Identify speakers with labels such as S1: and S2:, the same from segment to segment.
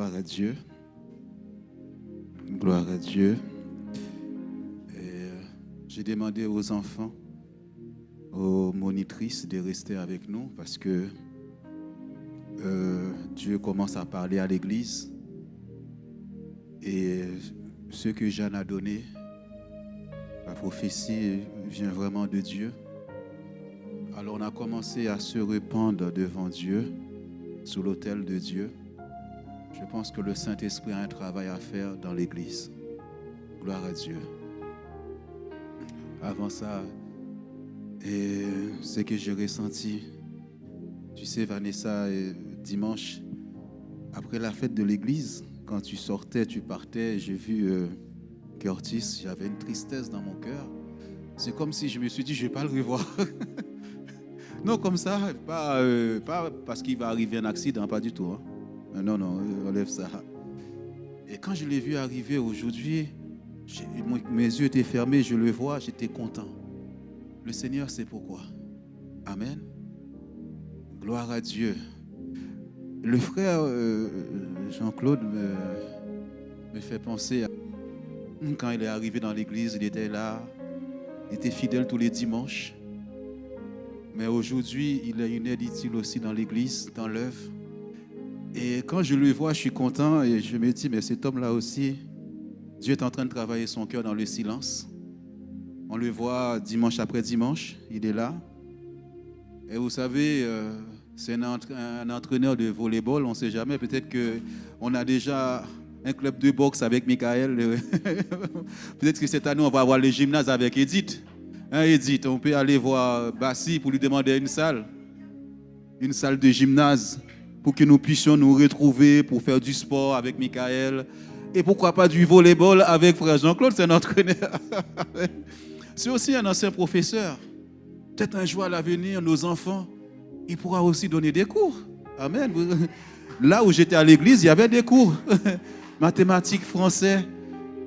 S1: Gloire à Dieu. Gloire à Dieu. Et j'ai demandé aux enfants, aux monitrices de rester avec nous parce que Dieu commence à parler à l'église. Et ce que Jeanne a donné, la prophétie vient vraiment de Dieu. Alors on a commencé à se répandre devant Dieu, sous l'autel de Dieu. Je pense que le Saint-Esprit a un travail à faire dans l'église. Gloire à Dieu. Avant ça, et ce que j'ai ressenti, tu sais Vanessa, dimanche, après la fête de l'église, quand tu sortais, tu partais, j'ai vu Curtis, j'avais une tristesse dans mon cœur. C'est comme si je me suis dit, je ne vais pas le revoir. Non, comme ça, pas parce qu'il va arriver un accident, pas du tout. Hein. Non, enlève ça. Et quand je l'ai vu arriver aujourd'hui, mes yeux étaient fermés, je le vois, j'étais content. Le Seigneur sait pourquoi. Amen. Gloire à Dieu. Le frère Jean-Claude me fait penser à quand il est arrivé dans l'église, il était là, il était fidèle tous les dimanches. Mais aujourd'hui, il a une aide utile aussi dans l'église, dans l'œuvre. Et quand je le vois, je suis content et je me dis, mais cet homme-là aussi, Dieu est en train de travailler son cœur dans le silence. On le voit dimanche après dimanche, il est là. Et vous savez, c'est un entraîneur de volleyball, on ne sait jamais. Peut-être qu'on a déjà un club de boxe avec Michael. Peut-être que cette année, on va avoir le gymnase avec Edith. Hein, Edith, on peut aller voir Bassi pour lui demander une salle de gymnase pour que nous puissions nous retrouver pour faire du sport avec Michael. Et pourquoi pas du volleyball avec frère Jean-Claude, c'est notre entraîneur. C'est aussi un ancien professeur. Peut-être un jour à l'avenir, nos enfants, il pourra aussi donner des cours. Amen. Là où j'étais à l'église, il y avait des cours. Mathématiques, français.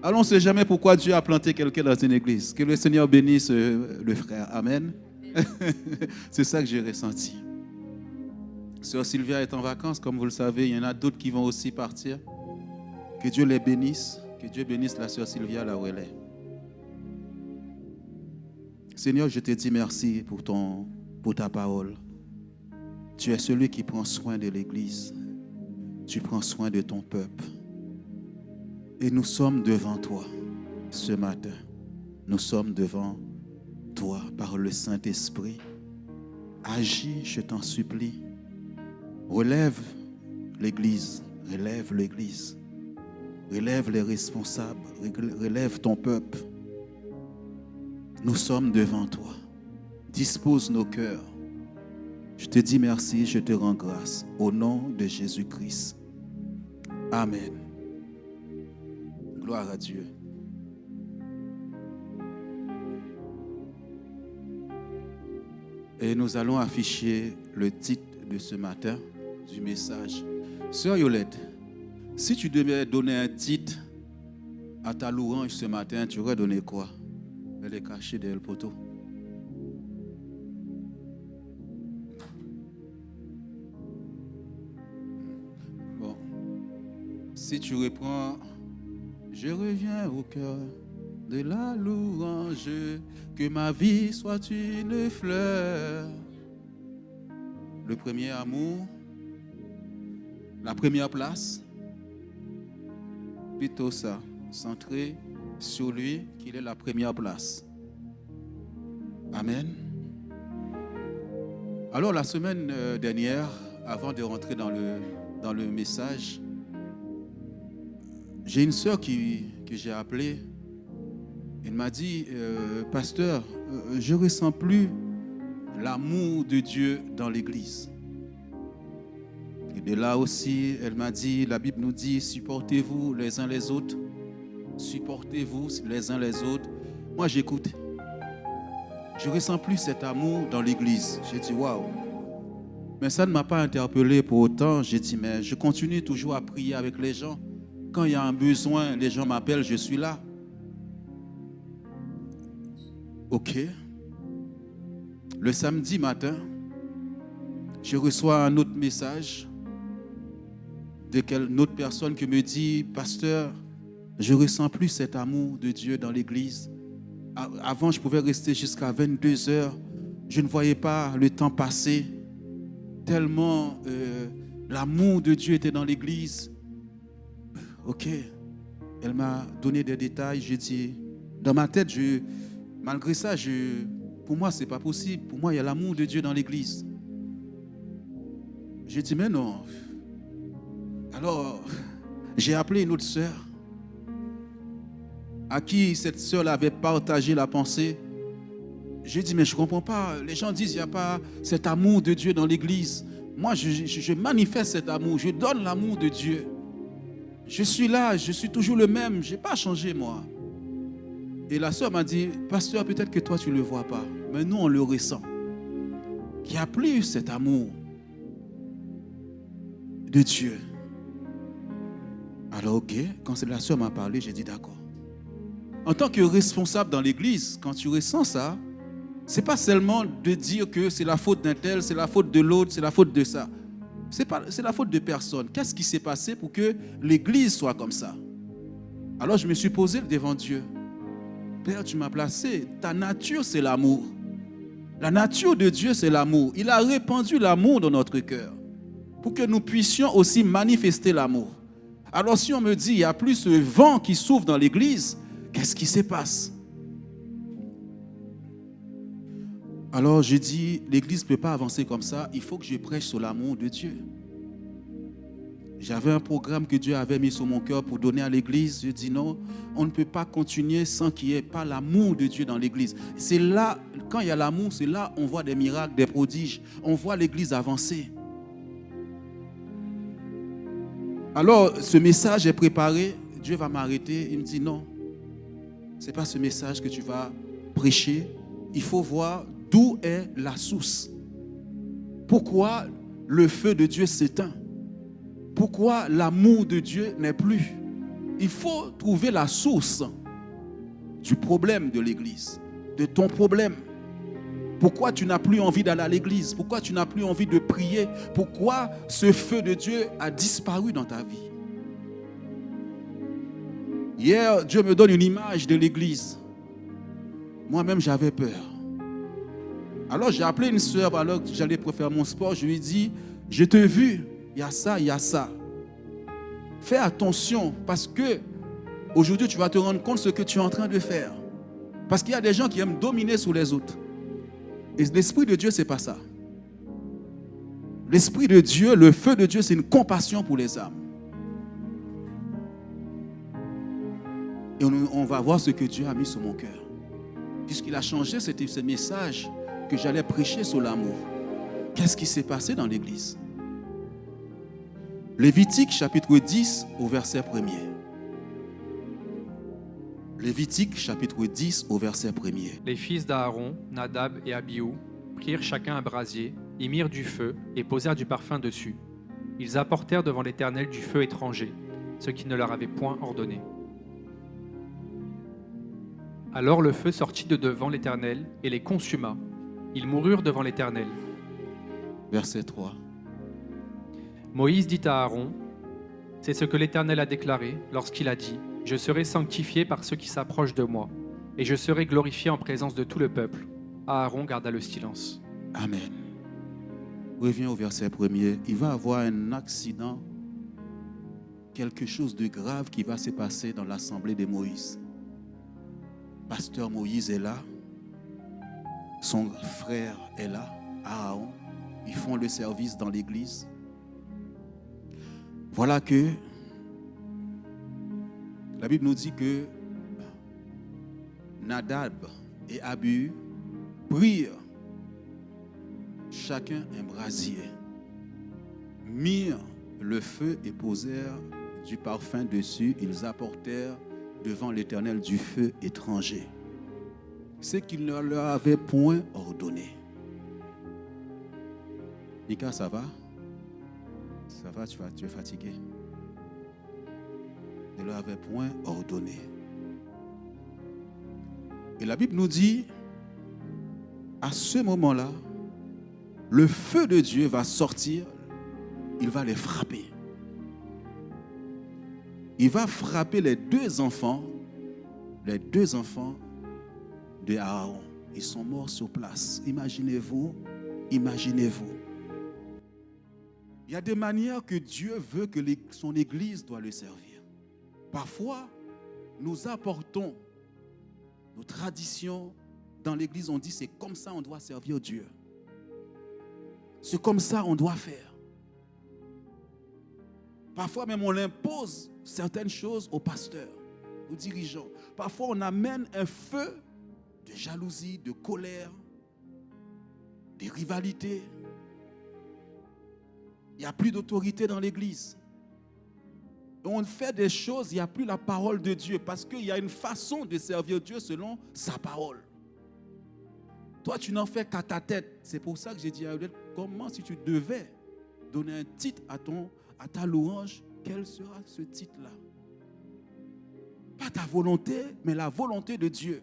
S1: Alors on ne sait jamais pourquoi Dieu a planté quelqu'un dans une église. Que le Seigneur bénisse le frère. Amen. C'est ça que j'ai ressenti. Sœur Sylvia est en vacances, comme vous le savez. Il y en a d'autres qui vont aussi partir. Que Dieu les bénisse. Que Dieu bénisse la sœur Sylvia là où elle est. Seigneur, je te dis merci pour ta parole. Tu es celui qui prend soin de l'église. Tu prends soin de ton peuple. Et nous sommes devant toi ce matin. Nous sommes devant toi par le Saint-Esprit. Agis, je t'en supplie. Relève l'église. Relève l'église. Relève les responsables. Relève ton peuple. Nous sommes devant toi. Dispose nos cœurs. Je te dis merci, je te rends grâce. Au nom de Jésus-Christ. Amen. Gloire à Dieu. Et nous allons afficher le titre de ce matin du message. Sœur Yolette, si tu devais donner un titre à ta louange ce matin, tu aurais donné quoi? Elle est cachée derrière le poteau. Bon. Si tu reprends, je reviens au cœur de la louange, que ma vie soit une fleur. Le premier amour, la première place, plutôt ça, centré sur lui, qu'il est la première place. Amen. Alors la semaine dernière, avant de rentrer dans le message, j'ai une sœur que j'ai appelée. Elle m'a dit, pasteur, je ne ressens plus l'amour de Dieu dans l'église. Et de là aussi, elle m'a dit, la Bible nous dit, supportez-vous les uns les autres. Supportez-vous les uns les autres. Moi, j'écoute. Je ne ressens plus cet amour dans l'église. J'ai dit, waouh. Mais ça ne m'a pas interpellé pour autant. J'ai dit, mais je continue toujours à prier avec les gens. Quand il y a un besoin, les gens m'appellent, je suis là. Ok. Le samedi matin, je reçois un autre message d'une autre personne qui me dit, pasteur, je ne ressens plus cet amour de Dieu dans l'église. Avant, je pouvais rester jusqu'à 22 heures. Je ne voyais pas le temps passer. Tellement l'amour de Dieu était dans l'église. Ok. Elle m'a donné des détails. J'ai dit, dans ma tête, malgré ça, pour moi, ce n'est pas possible. Pour moi, il y a l'amour de Dieu dans l'église. J'ai dit, mais non. Alors, j'ai appelé une autre sœur à qui cette sœur avait partagé la pensée. J'ai dit, mais je ne comprends pas. Les gens disent qu'il n'y a pas cet amour de Dieu dans l'église. Moi, je manifeste cet amour. Je donne l'amour de Dieu. Je suis là, je suis toujours le même. Je n'ai pas changé, moi. Et la sœur m'a dit, pasteur, peut-être que toi, tu ne le vois pas. Mais nous, on le ressent. Qu'il n'y a plus cet amour de Dieu. Alors, ok, quand la sœur m'a parlé, j'ai dit d'accord. En tant que responsable dans l'église, quand tu ressens ça, ce n'est pas seulement de dire que c'est la faute d'un tel, c'est la faute de l'autre, c'est la faute de ça. C'est la faute de personne. Qu'est-ce qui s'est passé pour que l'église soit comme ça? Alors je me suis posé devant Dieu. Père, tu m'as placé. Ta nature, c'est l'amour. La nature de Dieu, c'est l'amour. Il a répandu l'amour dans notre cœur pour que nous puissions aussi manifester l'amour. Alors si on me dit, il n'y a plus ce vent qui souffle dans l'église, qu'est-ce qui se passe? Alors je dis, l'église ne peut pas avancer comme ça, il faut que je prêche sur l'amour de Dieu. J'avais un programme que Dieu avait mis sur mon cœur pour donner à l'église. Je dis non, on ne peut pas continuer sans qu'il n'y ait pas l'amour de Dieu dans l'église. C'est là, quand il y a l'amour, c'est là on voit des miracles, des prodiges. On voit l'église avancer. Alors, ce message est préparé. Dieu va m'arrêter. Il me dit non, ce n'est pas ce message que tu vas prêcher. Il faut voir d'où est la source. Pourquoi le feu de Dieu s'éteint? Pourquoi l'amour de Dieu n'est plus? Il faut trouver la source du problème de l'église, de ton problème. Pourquoi tu n'as plus envie d'aller à l'église? Pourquoi tu n'as plus envie de prier? Pourquoi ce feu de Dieu a disparu dans ta vie? Hier, Dieu me donne une image de l'église. Moi-même, j'avais peur. Alors, j'ai appelé une sœur alors que j'allais faire mon sport. Je lui ai dit, je t'ai vu. Il y a ça, il y a ça. Fais attention parce que aujourd'hui, tu vas te rendre compte de ce que tu es en train de faire. Parce qu'il y a des gens qui aiment dominer sur les autres. Et l'Esprit de Dieu, ce n'est pas ça. L'Esprit de Dieu, le feu de Dieu, c'est une compassion pour les âmes. Et on va voir ce que Dieu a mis sur mon cœur. Puisqu'il a changé ce message que j'allais prêcher sur l'amour. Qu'est-ce qui s'est passé dans l'église? Lévitique chapitre 10 au verset 1er. Lévitique chapitre 10 au verset 1er.
S2: Les fils d'Aaron, Nadab et Abihu, prirent chacun un brasier, y mirent du feu et posèrent du parfum dessus. Ils apportèrent devant l'Éternel du feu étranger, ce qu'il ne leur avait point ordonné. Alors le feu sortit de devant l'Éternel et les consuma. Ils moururent devant l'Éternel.
S1: Verset 3.
S2: Moïse dit à Aaron, « C'est ce que l'Éternel a déclaré lorsqu'il a dit, « Je serai sanctifié par ceux qui s'approchent de moi, et je serai glorifié en présence de tout le peuple. » Aaron garda le silence.
S1: Amen. Reviens au verset 1er. Il va y avoir un accident, quelque chose de grave qui va se passer dans l'assemblée de Moïse. Pasteur Moïse est là, son frère est là, Aaron. Ils font le service dans l'église. Voilà que la Bible nous dit que Nadab et Abihu prirent chacun un brasier, mirent le feu et posèrent du parfum dessus. Ils apportèrent devant l'Éternel du feu étranger, ce qu'il ne leur avait point ordonné. Mika, ça va? Ça va, tu es fatigué? Il ne leur avait point ordonné. Et la Bible nous dit, à ce moment-là, le feu de Dieu va sortir, il va les frapper. il va frapper les deux enfants de Aaron. Ils sont morts sur place. Imaginez-vous. Il y a des manières que Dieu veut que son Église doit le servir. Parfois, nous apportons nos traditions dans l'Église. On dit c'est comme ça on doit servir Dieu. C'est comme ça on doit faire. Parfois même on impose certaines choses aux pasteurs, aux dirigeants. Parfois on amène un feu de jalousie, de colère, de rivalité. Il n'y a plus d'autorité dans l'Église. On fait des choses, il n'y a plus la parole de Dieu parce qu'il y a une façon de servir Dieu selon sa parole. Toi, tu n'en fais qu'à ta tête. C'est pour ça que j'ai dit à Odette, comment si tu devais donner un titre à ta louange, quel sera ce titre-là? Pas ta volonté, mais la volonté de Dieu.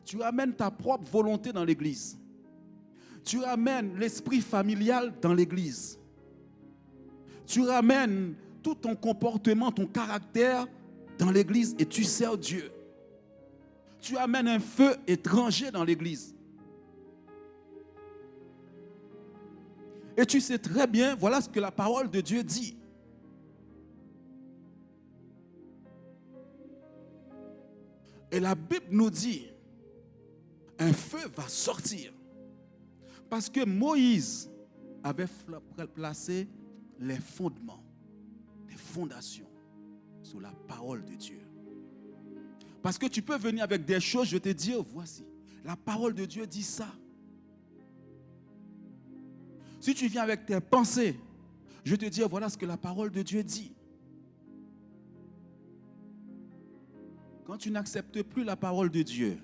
S1: Tu amènes ta propre volonté dans l'Église. Tu amènes l'esprit familial dans l'Église. Tu ramènes tout ton comportement, ton caractère dans l'Église et tu sers Dieu. Tu amènes un feu étranger dans l'Église. Et tu sais très bien, voilà ce que la parole de Dieu dit. Et la Bible nous dit, un feu va sortir. Parce que Moïse avait placé les fondements, les fondations sur la parole de Dieu. Parce que tu peux venir avec des choses, je vais te dire, voici, la parole de Dieu dit ça. Si tu viens avec tes pensées, je vais te dire, voilà ce que la parole de Dieu dit. Quand tu n'acceptes plus la parole de Dieu,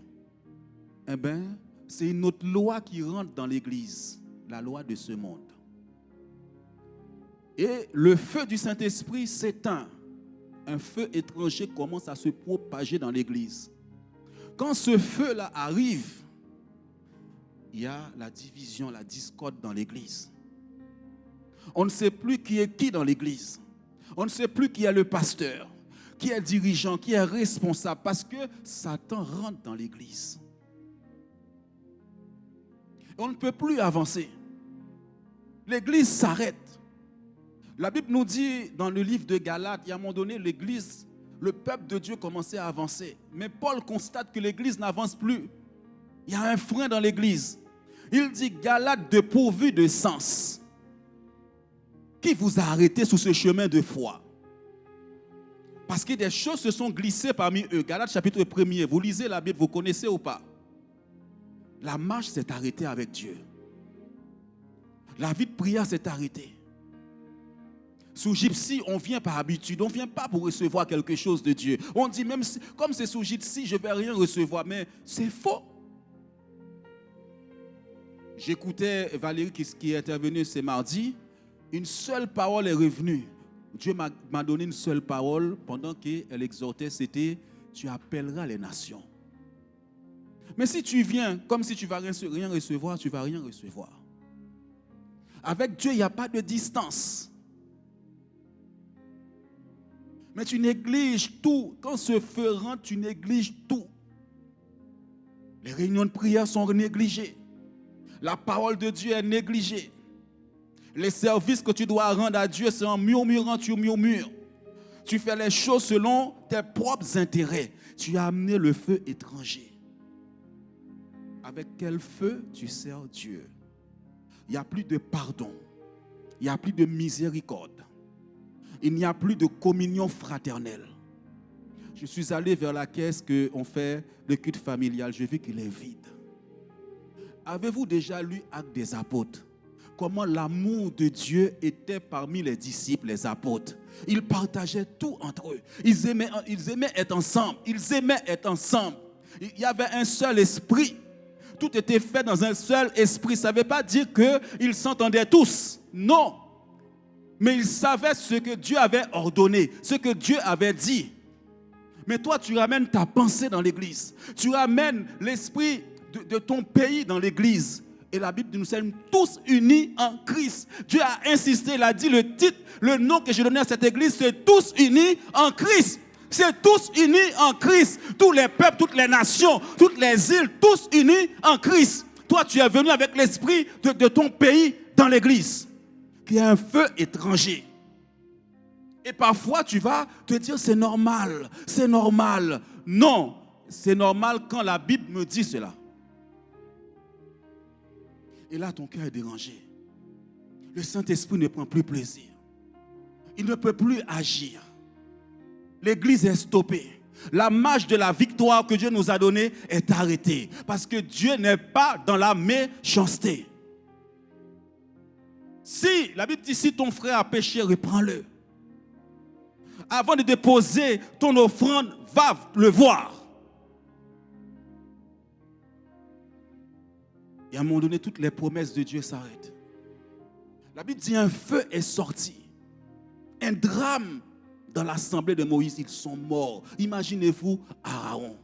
S1: eh bien, c'est une autre loi qui rentre dans l'Église, la loi de ce monde. Et le feu du Saint-Esprit s'éteint. Un feu étranger commence à se propager dans l'Église. Quand ce feu-là arrive, il y a la division, la discorde dans l'Église. On ne sait plus qui est qui dans l'Église. On ne sait plus qui est le pasteur, qui est dirigeant, qui est responsable, parce que Satan rentre dans l'Église. On ne peut plus avancer. L'Église s'arrête. La Bible nous dit dans le livre de Galates, il y a un moment donné, l'Église, le peuple de Dieu commençait à avancer. Mais Paul constate que l'Église n'avance plus. Il y a un frein dans l'Église. Il dit, Galates dépourvus de sens. Qui vous a arrêté sur ce chemin de foi? Parce que des choses se sont glissées parmi eux. Galates chapitre 1er, vous lisez la Bible, vous connaissez ou pas? La marche s'est arrêtée avec Dieu. La vie de prière s'est arrêtée. Sous Gypsy, on vient par habitude, on ne vient pas pour recevoir quelque chose de Dieu. On dit même, comme c'est sous Gypsy, je ne vais rien recevoir, mais c'est faux. J'écoutais Valérie qui est intervenue ce mardi, une seule parole est revenue. Dieu m'a donné une seule parole pendant qu'elle exhortait, c'était « Tu appelleras les nations ». Mais si tu viens comme si tu ne vas rien recevoir, tu ne vas rien recevoir. Avec Dieu, il n'y a pas de distance. Mais tu négliges tout. Quand ce feu rentre, tu négliges tout. Les réunions de prière sont négligées. La parole de Dieu est négligée. Les services que tu dois rendre à Dieu, c'est en murmurant, tu murmures. Tu fais les choses selon tes propres intérêts. Tu as amené le feu étranger. Avec quel feu tu sers Dieu? Il n'y a plus de pardon. Il n'y a plus de miséricorde. Il n'y a plus de communion fraternelle. Je suis allé vers la caisse qu'on fait le culte familial. Je vis qu'il est vide. Avez-vous déjà lu Actes des Apôtres? Comment l'amour de Dieu était parmi les disciples, les apôtres. Ils partageaient tout entre eux. Ils aimaient être ensemble. Ils aimaient être ensemble. Il y avait un seul esprit. Tout était fait dans un seul esprit. Ça ne veut pas dire qu'ils s'entendaient tous. Non. Mais ils savaient ce que Dieu avait ordonné, ce que Dieu avait dit. Mais toi, tu ramènes ta pensée dans l'église. Tu ramènes l'esprit de ton pays dans l'église. Et la Bible dit nous sommes tous unis en Christ. Dieu a insisté, il a dit le titre, le nom que j'ai donné à cette église, c'est tous unis en Christ. C'est tous unis en Christ. Tous les peuples, toutes les nations, toutes les îles, tous unis en Christ. Toi, tu es venu avec l'esprit de ton pays dans l'église. Il y a un feu étranger. Et parfois, tu vas te dire, c'est normal, c'est normal. Non, c'est normal quand la Bible me dit cela. Et là, ton cœur est dérangé. Le Saint-Esprit ne prend plus plaisir. Il ne peut plus agir. L'église est stoppée. La marche de la victoire que Dieu nous a donnée est arrêtée. Parce que Dieu n'est pas dans la méchanceté. Si, la Bible dit, si ton frère a péché, reprends-le. Avant de déposer ton offrande, va le voir. Et à un moment donné, toutes les promesses de Dieu s'arrêtent. La Bible dit, un feu est sorti. Un drame dans l'assemblée de Moïse, ils sont morts. Imaginez-vous Aaron.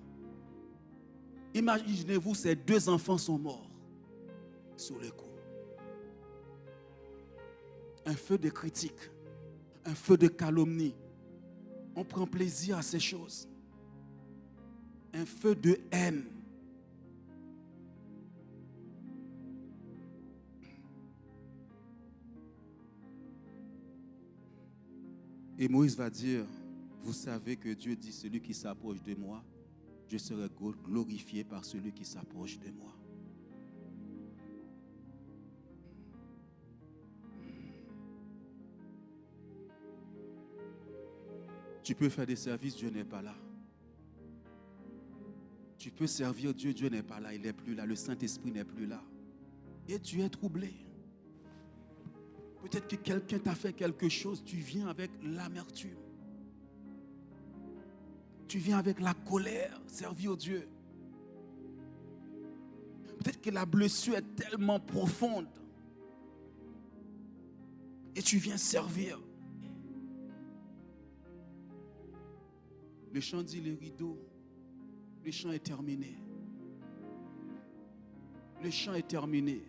S1: Imaginez-vous, ces deux enfants sont morts sur le coup. Un feu de critique, un feu de calomnie. On prend plaisir à ces choses. Un feu de haine. Et Moïse va dire, vous savez que Dieu dit, celui qui s'approche de moi, je serai glorifié par celui qui s'approche de moi. Tu peux faire des services, Dieu n'est pas là. Tu peux servir Dieu, Dieu n'est pas là, il n'est plus là, le Saint-Esprit n'est plus là. Et tu es troublé. Peut-être que quelqu'un t'a fait quelque chose, tu viens avec l'amertume. Tu viens avec la colère, servir Dieu. Peut-être que la blessure est tellement profonde. Et tu viens servir. Le chant dit les rideaux. Le chant est terminé. Le chant est terminé.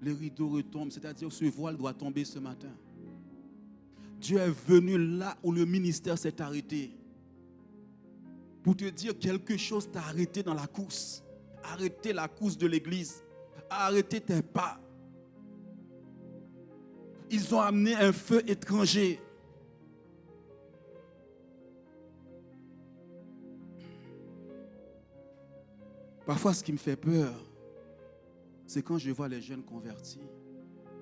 S1: Les rideaux retombent, c'est-à-dire ce voile doit tomber ce matin. Dieu est venu là où le ministère s'est arrêté. Pour te dire quelque chose t'a arrêté dans la course. Arrêter la course de l'église. Arrêter tes pas. Ils ont amené un feu étranger. Parfois, ce qui me fait peur, c'est quand je vois les jeunes convertis.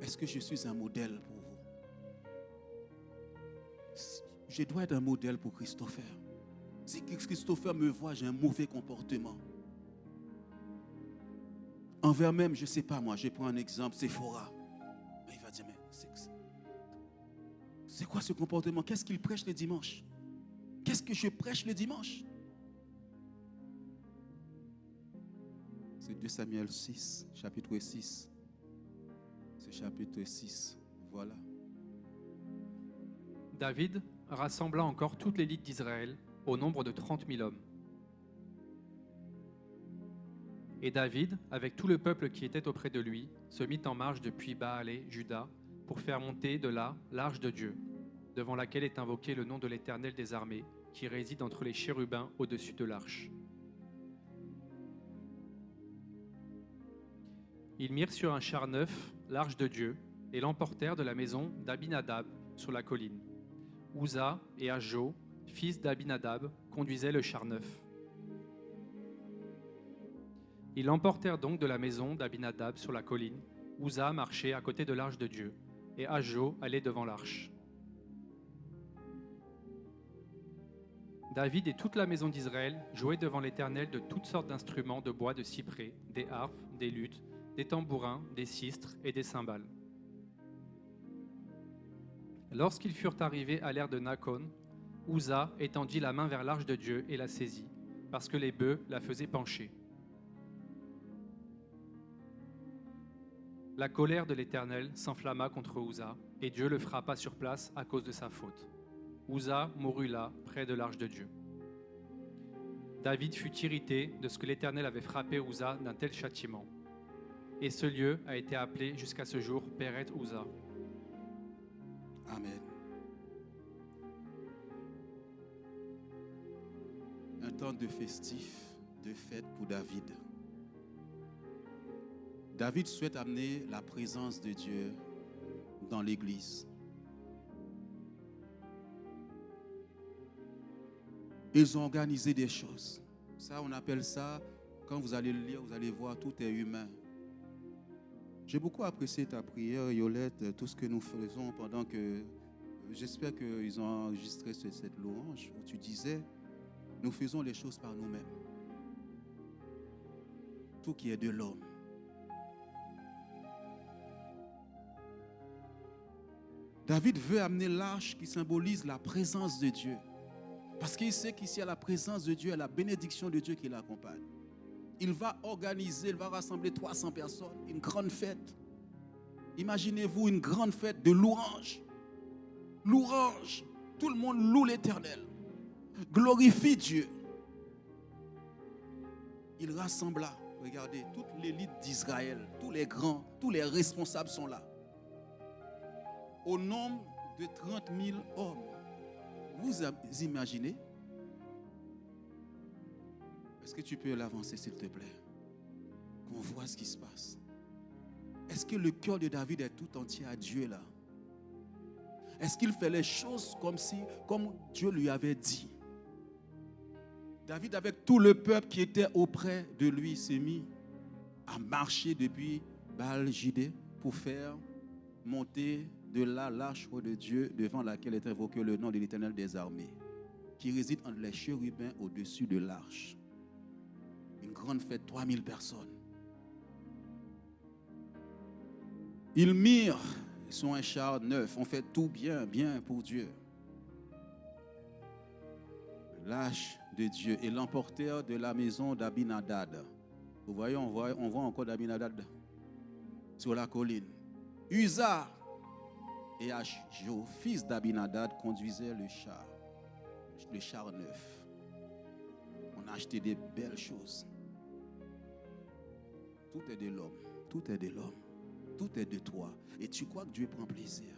S1: Est-ce que je suis un modèle pour vous? Je dois être un modèle pour Christopher. Si Christopher me voit, j'ai un mauvais comportement. Envers même, je ne sais pas moi, je prends un exemple, Sephora. Il va dire, mais c'est quoi ce comportement? Qu'est-ce qu'il prêche le dimanche? Qu'est-ce que je prêche le dimanche? C'est 2 Samuel 6, chapitre 6. C'est chapitre 6. Voilà.
S2: David rassembla encore toute l'élite d'Israël au nombre de 30 000 hommes. Et David, avec tout le peuple qui était auprès de lui, se mit en marche depuis Baale, Juda, pour faire monter de là l'arche de Dieu, devant laquelle est invoqué le nom de l'Éternel des armées, qui réside entre les chérubins au-dessus de l'arche. Ils mirent sur un char neuf l'arche de Dieu et l'emportèrent de la maison d'Abinadab sur la colline. Uza et Ahjo, fils d'Abinadab, conduisaient le char neuf. Ils l'emportèrent donc de la maison d'Abinadab sur la colline. Uza marchait à côté de l'arche de Dieu et Ahjo allait devant l'arche. David et toute la maison d'Israël jouaient devant l'Éternel de toutes sortes d'instruments de bois de cyprès, des harpes, des luths, des tambourins, des sistres et des cymbales. Lorsqu'ils furent arrivés à l'ère de Nakon, Uza étendit la main vers l'arche de Dieu et la saisit, parce que les bœufs la faisaient pencher. La colère de l'Éternel s'enflamma contre Uza, et Dieu le frappa sur place à cause de sa faute. Uza mourut là, près de l'arche de Dieu. David fut irrité de ce que l'Éternel avait frappé Uza d'un tel châtiment. Et ce lieu a été appelé jusqu'à ce jour Beret Uza.
S1: Amen. Un temps de festif, de fête pour David. David souhaite amener la présence de Dieu dans l'église. Ils ont organisé des choses. Ça, on appelle ça, quand vous allez le lire, vous allez voir, tout est humain. J'ai beaucoup apprécié ta prière, Yolette, tout ce que nous faisons pendant que... J'espère qu'ils ont enregistré cette louange où tu disais, nous faisons les choses par nous-mêmes. Tout qui est de l'homme. David veut amener l'arche qui symbolise la présence de Dieu. Parce qu'il sait qu'ici, à la présence de Dieu, à la bénédiction de Dieu qui l'accompagne. Il va organiser, il va rassembler 300 personnes, une grande fête. Imaginez-vous une grande fête de louange. Louange. Tout le monde loue l'Éternel. Glorifie Dieu. Il rassembla, regardez, toute l'élite d'Israël, tous les grands, tous les responsables sont là. Au nombre de 30 000 hommes. Vous imaginez? Est-ce que tu peux l'avancer, s'il te plaît? Qu'on voit ce qui se passe. Est-ce que le cœur de David est tout entier à Dieu là? Est-ce qu'il fait les choses comme Dieu lui avait dit? David, avec tout le peuple qui était auprès de lui, s'est mis à marcher depuis Baal-Jidé pour faire monter de là l'arche de Dieu devant laquelle est invoqué le nom de l'Éternel des armées, qui réside entre les chérubins au-dessus de l'arche. Une grande fête, 3000 personnes. Ils mirent sur un char neuf, on fait tout bien pour Dieu. L'arche de Dieu, et l'emportèrent de la maison d'Abinadad. Vous voyez, on voit encore d'Abinadad sur la colline. Uza et Achjo, fils d'Abinadad, conduisaient le char neuf. On a acheté des belles choses. Tout est de l'homme, tout est de l'homme, tout est de toi. Et tu crois que Dieu prend plaisir.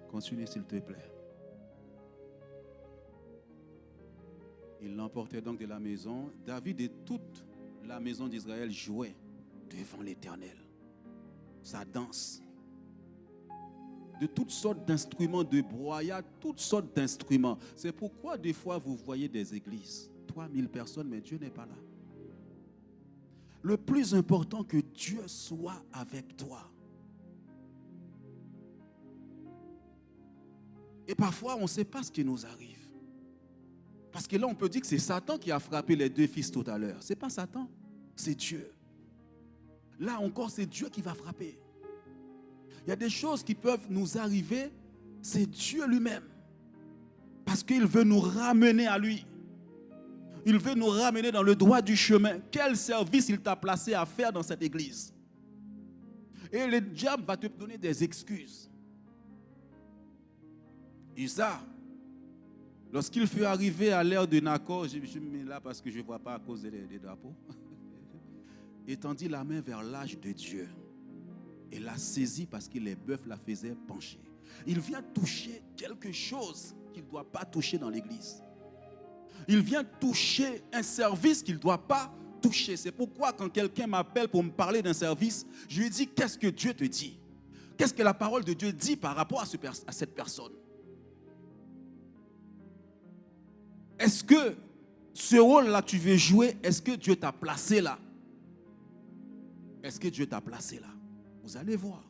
S1: Continue s'il te plaît. Il l'emportait donc de la maison. David et toute la maison d'Israël jouaient devant l'Éternel. Ça danse. De toutes sortes d'instruments de broyat, toutes sortes d'instruments. C'est pourquoi des fois vous voyez des églises, 3000 personnes, mais Dieu n'est pas là. Le plus important, que Dieu soit avec toi. Et parfois, on ne sait pas ce qui nous arrive. Parce que là, on peut dire que c'est Satan qui a frappé les deux fils tout à l'heure. Ce n'est pas Satan, c'est Dieu. Là encore, c'est Dieu qui va frapper. Il y a des choses qui peuvent nous arriver, c'est Dieu lui-même. Parce qu'il veut nous ramener à lui. Il veut nous ramener dans le droit du chemin. Quel service il t'a placé à faire dans cette église? Et le diable va te donner des excuses. Uza, lorsqu'il fut arrivé à l'ère de Nacor, je me mets là parce que je ne vois pas à cause des drapeaux, étendit la main vers l'âge de Dieu et l'a saisi parce que les bœufs la faisaient pencher. Il vient toucher quelque chose qu'il ne doit pas toucher dans l'église. Il vient toucher un service qu'il ne doit pas toucher. C'est pourquoi quand quelqu'un m'appelle pour me parler d'un service, je lui dis, qu'est-ce que Dieu te dit? Qu'est-ce que la parole de Dieu dit par rapport à cette personne? Est-ce que ce rôle-là tu veux jouer, est-ce que Dieu t'a placé là? Est-ce que Dieu t'a placé là? Vous allez voir.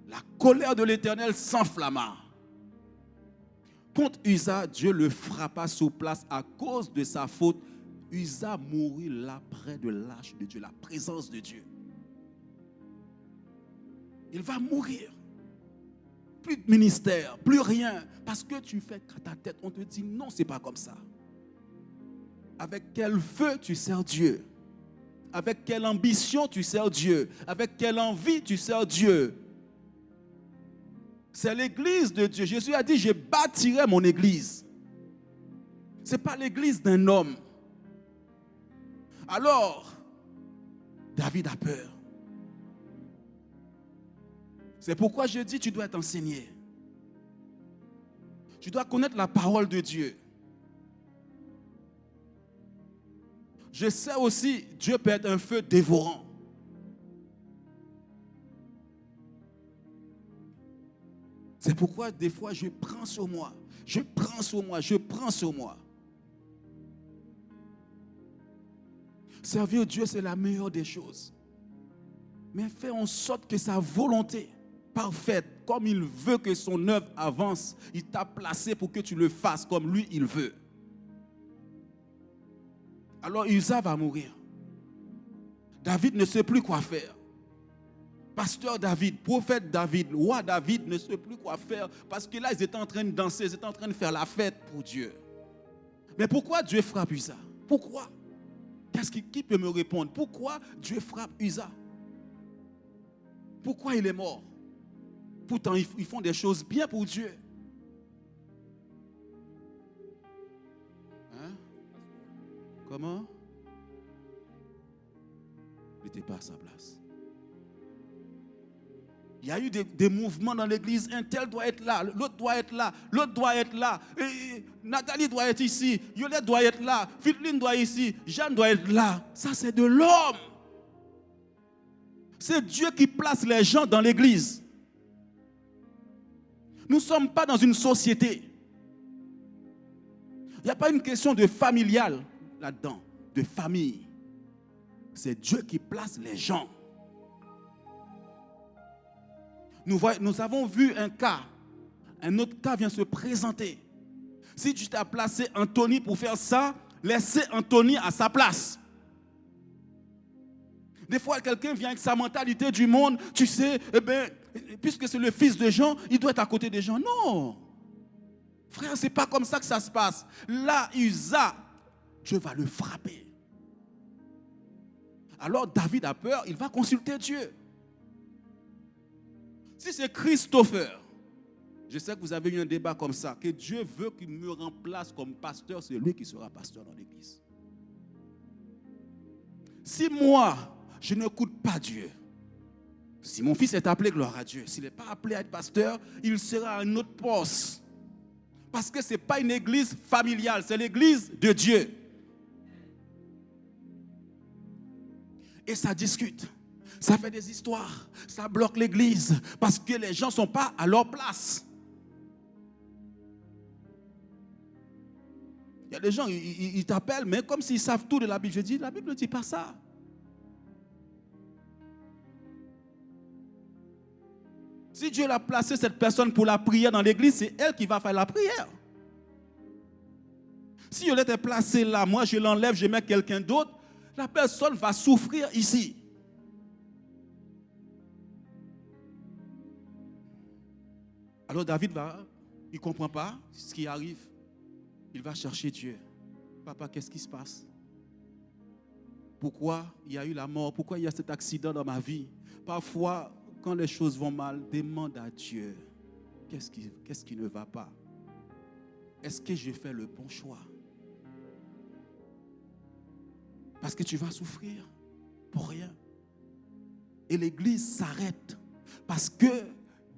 S1: La colère de l'Éternel s'enflamma. Contre Uza, Dieu le frappa sur place à cause de sa faute. Uza mourut là près de l'arche de Dieu, la présence de Dieu. Il va mourir. Plus de ministère, plus rien. Parce que tu fais ta tête, on te dit non, c'est pas comme ça. Avec quel feu tu sers Dieu? Avec quelle ambition tu sers Dieu? Avec quelle envie tu sers Dieu? C'est l'église de Dieu. Jésus a dit, je bâtirai mon église. Ce n'est pas l'église d'un homme. Alors, David a peur. C'est pourquoi je dis, tu dois être enseigné. Tu dois connaître la parole de Dieu. Je sais aussi, Dieu peut être un feu dévorant. C'est pourquoi des fois je prends sur moi. Je prends sur moi. Je prends sur moi. Servir Dieu, c'est la meilleure des choses. Mais fais en sorte que sa volonté parfaite, comme il veut que son œuvre avance, il t'a placé pour que tu le fasses comme lui, il veut. Alors Uza va mourir. David ne sait plus quoi faire. Pasteur David, prophète David, roi David ne sait plus quoi faire parce que là, ils étaient en train de danser, ils étaient en train de faire la fête pour Dieu. Mais pourquoi Dieu frappe Uza? Pourquoi? Qui peut me répondre? Pourquoi Dieu frappe Uza? Pourquoi il est mort? Pourtant, ils font des choses bien pour Dieu. Hein? Comment? Il n'était pas à sa place. Il y a eu des mouvements dans l'église. Un tel doit être là, l'autre doit être là, l'autre doit être là. Nathalie doit être ici, Yolette doit être là, Philippe doit être ici, Jeanne doit être là. Ça, c'est de l'homme. C'est Dieu qui place les gens dans l'église. Nous ne sommes pas dans une société. Il n'y a pas une question de familial là-dedans, de famille. C'est Dieu qui place les gens. Nous avons vu un cas. Un autre cas vient se présenter. Si tu t'as placé Anthony pour faire ça, laissez Anthony à sa place. Des fois, quelqu'un vient avec sa mentalité du monde. Tu sais, puisque c'est le fils de Jean, il doit être à côté des gens. Non. Frère, ce n'est pas comme ça que ça se passe. Là, Uza, Dieu va le frapper. Alors, David a peur, il va consulter Dieu. Si c'est Christopher, je sais que vous avez eu un débat comme ça, que Dieu veut qu'il me remplace comme pasteur, c'est lui qui sera pasteur dans l'église. Si moi, je n'écoute pas Dieu, si mon fils est appelé, gloire à Dieu, s'il n'est pas appelé à être pasteur, il sera à un autre poste. Parce que ce n'est pas une église familiale, c'est l'église de Dieu. Et ça discute. Ça fait des histoires, ça bloque l'église parce que les gens ne sont pas à leur place. Il y a des gens, ils t'appellent, mais comme s'ils savent tout de la Bible. Je dis, la Bible ne dit pas ça. Si Dieu a placé cette personne pour la prière dans l'église, c'est elle qui va faire la prière. Si elle était placée là, moi je l'enlève, je mets quelqu'un d'autre, la personne va souffrir ici. Alors David il ne comprend pas ce qui arrive. Il va chercher Dieu. Papa, qu'est-ce qui se passe? Pourquoi il y a eu la mort? Pourquoi il y a cet accident dans ma vie? Parfois, quand les choses vont mal, demande à Dieu. Qu'est-ce qui ne va pas? Est-ce que je fais le bon choix? Parce que tu vas souffrir pour rien. Et l'église s'arrête parce que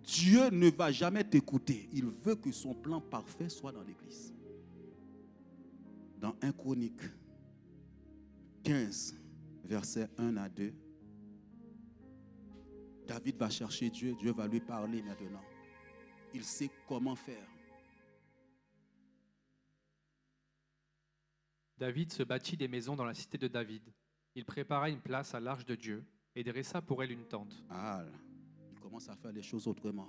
S1: Dieu ne va jamais t'écouter. Il veut que son plan parfait soit dans l'église. Dans 1 Chronique 15, versets 1 à 2, David va chercher Dieu. Dieu va lui parler maintenant. Il sait comment faire.
S2: David se bâtit des maisons dans la cité de David. Il prépara une place à l'arche de Dieu et dressa pour elle une tente.
S1: Ah, il commence à faire les choses autrement.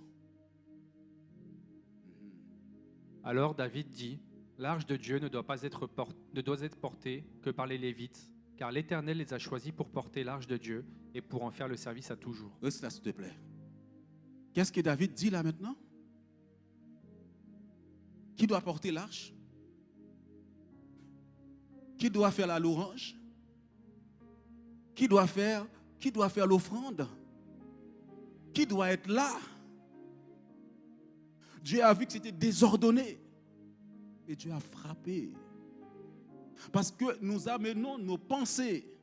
S2: Alors David dit, l'arche de Dieu ne doit être portée que par les Lévites, car l'Éternel les a choisis pour porter l'arche de Dieu et pour en faire le service à toujours.
S1: Reste là, s'il te plaît. Qu'est-ce que David dit là maintenant? Qui doit porter l'arche? Qui doit faire la louange? Qui doit faire l'offrande? Qui doit être là? Dieu a vu que c'était désordonné. Et Dieu a frappé Parce que nous amenons nos pensées.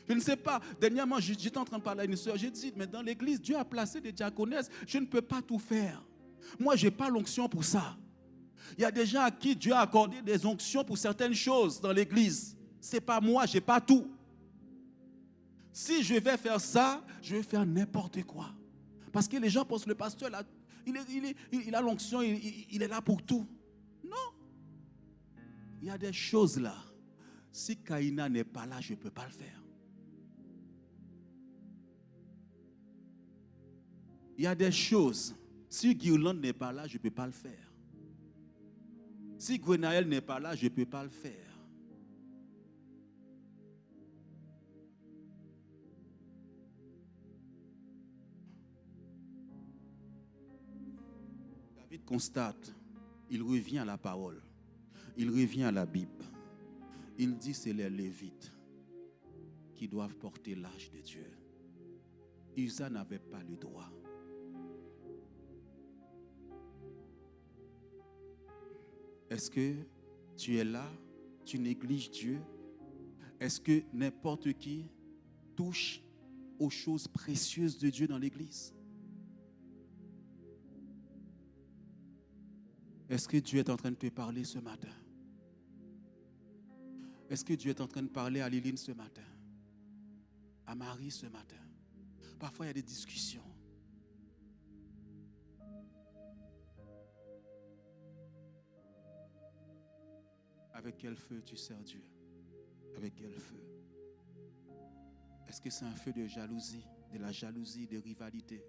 S1: Je ne sais pas, dernièrement, j'étais en train de parler à une soeur, j'ai dit, mais dans l'église, Dieu a placé des diaconesses, je ne peux pas tout faire. Moi, je n'ai pas l'onction pour ça. Il y a des gens à qui Dieu a accordé des onctions pour certaines choses dans l'église. Ce n'est pas moi, je n'ai pas tout. Si je vais faire ça, je vais faire n'importe quoi. Parce que les gens pensent que le pasteur, là, il a l'onction, il est là pour tout. Non. Il y a des choses là. Si Kaina n'est pas là, je ne peux pas le faire. Il y a des choses. Si Guirlande n'est pas là, je ne peux pas le faire. Si Gwenaël n'est pas là, je ne peux pas le faire. David constate, il revient à la parole, il revient à la Bible. Il dit c'est les Lévites qui doivent porter l'arche de Dieu. Uza n'avait pas le droit. Est-ce que tu es là, tu négliges Dieu? Est-ce que n'importe qui touche aux choses précieuses de Dieu dans l'église? Est-ce que Dieu est en train de te parler ce matin? Est-ce que Dieu est en train de parler à Liline ce matin? À Marie ce matin? Parfois il y a des discussions. Avec quel feu tu sers Dieu? Avec quel feu? Est-ce que c'est un feu de jalousie, de la jalousie, de rivalité,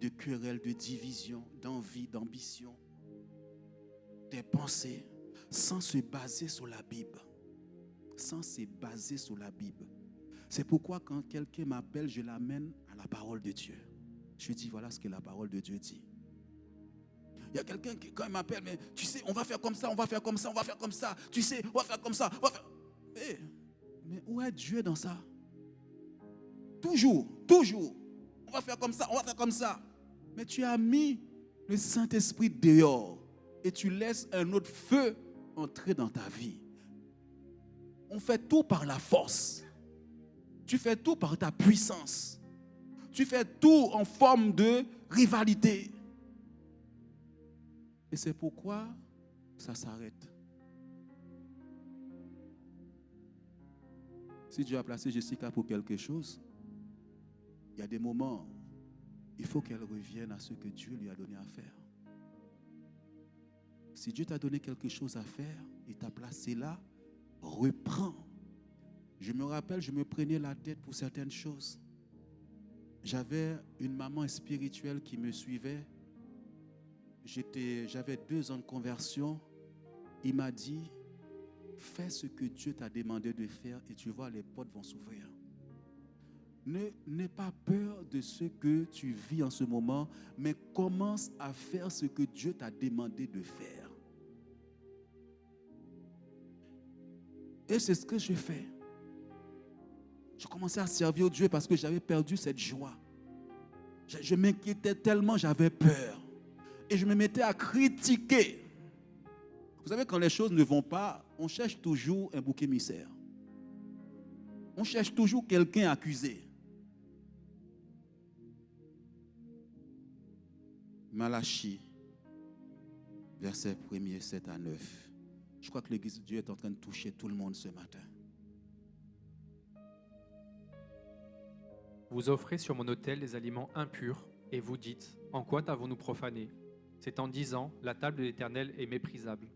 S1: de querelle, de division, d'envie, d'ambition, des pensées, sans se baser sur la Bible? Sans se baser sur la Bible. C'est pourquoi quand quelqu'un m'appelle, je l'amène à la parole de Dieu. Je dis voilà ce que la parole de Dieu dit. Il y a quelqu'un qui, quand il m'appelle, mais tu sais, on va faire comme ça, on va faire comme ça, on va faire comme ça. Tu sais, on va faire comme ça. On va faire... Mais où est Dieu dans ça? Toujours. On va faire comme ça, on va faire comme ça. Mais tu as mis le Saint-Esprit dehors et tu laisses un autre feu entrer dans ta vie. On fait tout par la force. Tu fais tout par ta puissance. Tu fais tout en forme de rivalité. Et c'est pourquoi ça s'arrête. Si Dieu a placé Jessica pour quelque chose, il y a des moments, il faut qu'elle revienne à ce que Dieu lui a donné à faire. Si Dieu t'a donné quelque chose à faire, il t'a placé là, reprends. Je me rappelle, je me prenais la tête pour certaines choses. J'avais une maman spirituelle qui me suivait. J'avais 2 ans de conversion. Il m'a dit, fais ce que Dieu t'a demandé de faire et tu vois, les portes vont s'ouvrir. N'aie pas peur de ce que tu vis en ce moment, mais commence à faire ce que Dieu t'a demandé de faire. Et c'est ce que je fais. Je commençais à servir Dieu parce que j'avais perdu cette joie. Je m'inquiétais tellement, j'avais peur. Et je me mettais à critiquer. Vous savez, quand les choses ne vont pas, on cherche toujours un bouc émissaire. On cherche toujours quelqu'un à accuser. Malachie, verset 1er, 7 à 9. Je crois que l'Église de Dieu est en train de toucher tout le monde ce matin.
S2: Vous offrez sur mon autel des aliments impurs et vous dites, en quoi t'avons-nous profané? C'est en disant, la table de l'Éternel est méprisable.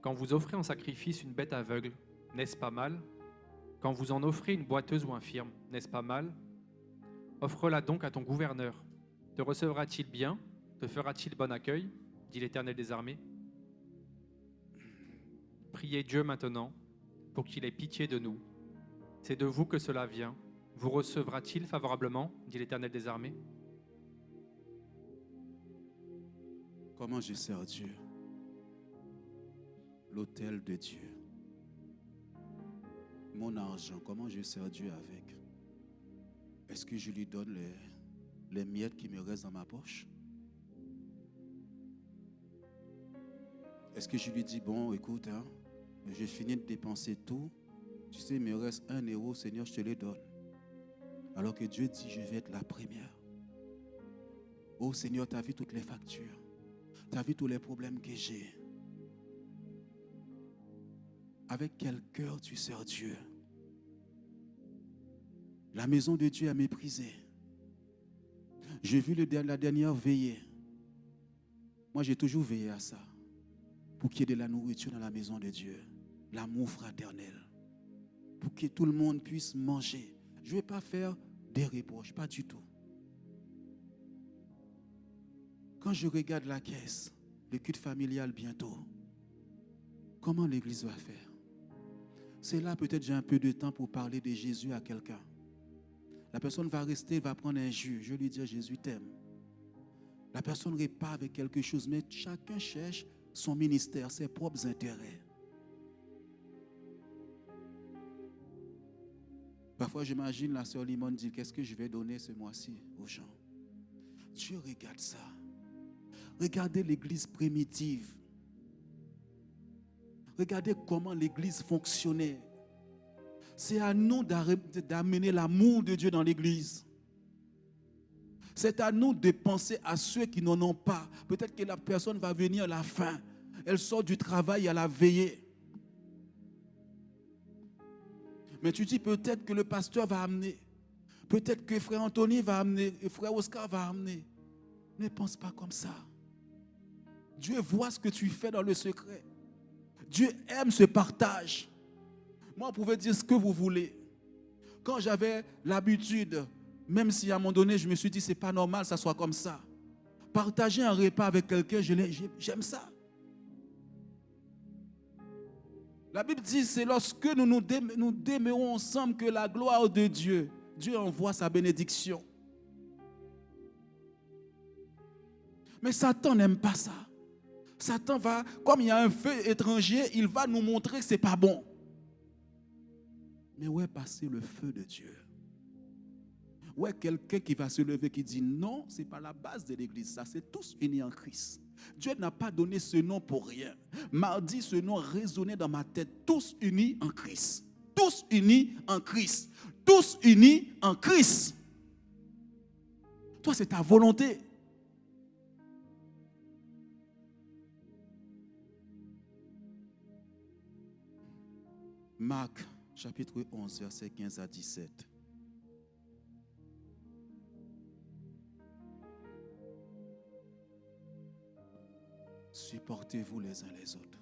S2: Quand vous offrez en sacrifice une bête aveugle, n'est-ce pas mal? Quand vous en offrez une boiteuse ou infirme, n'est-ce pas mal? Offre-la donc à ton gouverneur. Te recevra-t-il bien? Te fera-t-il bon accueil? Dit l'Éternel des armées. Priez Dieu maintenant pour qu'il ait pitié de nous. C'est de vous que cela vient. Vous recevra-t-il favorablement? Dit l'Éternel des armées.
S1: Comment je sers Dieu? L'autel de Dieu. Mon argent, comment je sers Dieu avec? Est-ce que je lui donne les, les miettes qui me restent dans ma poche. Est-ce que je lui dis, bon, écoute, hein, j'ai fini de dépenser tout. Tu sais, il me reste 1 euro, Seigneur, je te le donne. Alors que Dieu dit, je vais être la première. Oh Seigneur, tu as vu toutes les factures. Tu as vu tous les problèmes que j'ai. Avec quel cœur tu sers Dieu? La maison de Dieu a méprisé. J'ai vu la dernière veillée. Moi, j'ai toujours veillé à ça. Pour qu'il y ait de la nourriture dans la maison de Dieu. L'amour fraternel. Pour que tout le monde puisse manger. Je ne vais pas faire des reproches, pas du tout. Quand je regarde la caisse, le culte familial bientôt, comment l'église va faire? C'est là peut-être j'ai un peu de temps pour parler de Jésus à quelqu'un. La personne va rester, va prendre un jus. Je vais lui dire, Jésus t'aime. La personne repart avec quelque chose, mais chacun cherche son ministère, ses propres intérêts. Parfois, j'imagine la sœur Limone dire, qu'est-ce que je vais donner ce mois-ci aux gens? Dieu regarde ça. Regardez l'église primitive. Regardez comment l'église fonctionnait. C'est à nous d'amener l'amour de Dieu dans l'église. C'est à nous de penser à ceux qui n'en ont pas. Peut-être que la personne va venir à la fin. Elle sort du travail à la veillée. Mais tu dis peut-être que le pasteur va amener. Peut-être que frère Anthony va amener. Et frère Oscar va amener. Ne pense pas comme ça. Dieu voit ce que tu fais dans le secret. Dieu aime ce partage. Moi, vous pouvez dire ce que vous voulez. Quand j'avais l'habitude, même si à un moment donné, je me suis dit, c'est pas normal que ça soit comme ça. Partager un repas avec quelqu'un, j'aime ça. La Bible dit, c'est lorsque nous démeurons ensemble que la gloire de Dieu, Dieu envoie sa bénédiction. Mais Satan n'aime pas ça. Satan va, comme il y a un feu étranger, il va nous montrer que ce n'est pas bon. Mais où est passé le feu de Dieu? Où est quelqu'un qui va se lever qui dit non, ce n'est pas la base de l'église, ça c'est tous unis en Christ. Dieu n'a pas donné ce nom pour rien. Mardi, ce nom résonnait dans ma tête, tous unis en Christ. Tous unis en Christ. Tous unis en Christ. Toi, c'est ta volonté. Marc, chapitre 11, versets 15 à 17. Supportez-vous les uns les autres.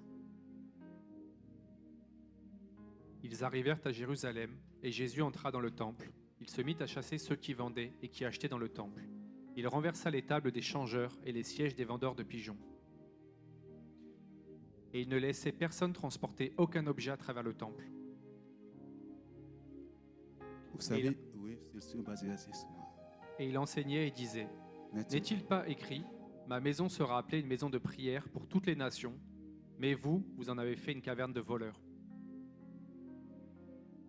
S2: Ils arrivèrent à Jérusalem, et Jésus entra dans le temple. Il se mit à chasser ceux qui vendaient et qui achetaient dans le temple. Il renversa les tables des changeurs et les sièges des vendeurs de pigeons. Et il ne laissait personne transporter aucun objet à travers le temple.
S1: Vous savez, oui, c'est sûr, basé à ça.
S2: Et il enseignait et disait, n'est-il pas écrit, ma maison sera appelée une maison de prière pour toutes les nations, mais vous, vous en avez fait une caverne de voleurs.